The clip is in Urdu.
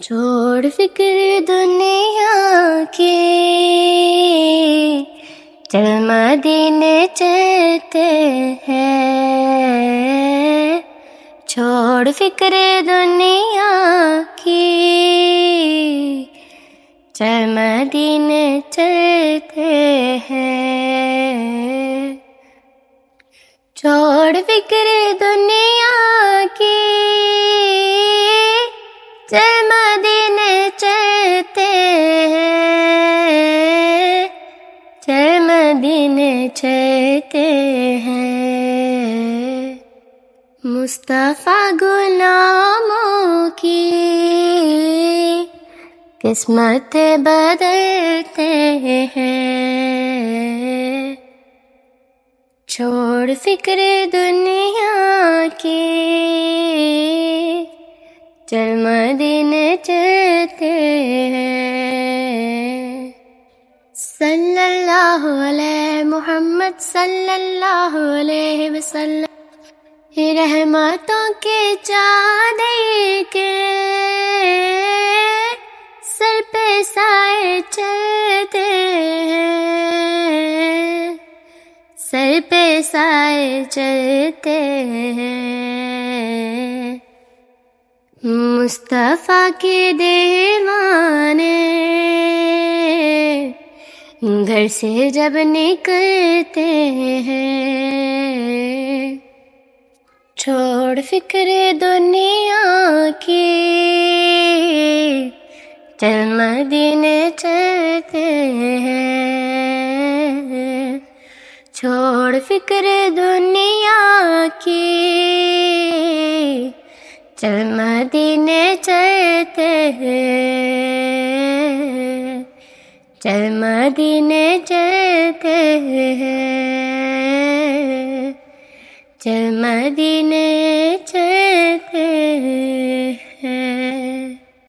چھوڑ فکر دنیا کی، چل مدینے چلتے ہیں۔ چھوڑ فکر دنیا کی، چل مدینے چلتے ہیں۔ چھوڑ فکر دنیا کی، چل مدینے چلتے ہیں۔ چل مدینے چلتے ہیں۔ مصطفیٰ غلاموں کی قسمت بدلتے ہیں۔ چھوڑ فکر دنیا کی، چل مدینے چلتے ہیں۔ صلی اللہ علیہ محمد صلی اللہ علیہ وسلم، رحمتوں کے چادر کے سر پہ سائے چلتے ہیں۔ سر پہ سائے چلتے ہیں۔ مصطفیٰ کے دیوانے گھر سے جب نکلتے ہیں۔ چھوڑ فکر دنیا کی، چل مدینے چلتے ہیں۔ چھوڑ فکر دنیا کی، چل مدینے چلتے ہیں۔ چل مدینے چلتے ہیں۔ چل مدینے چلتے ہیں۔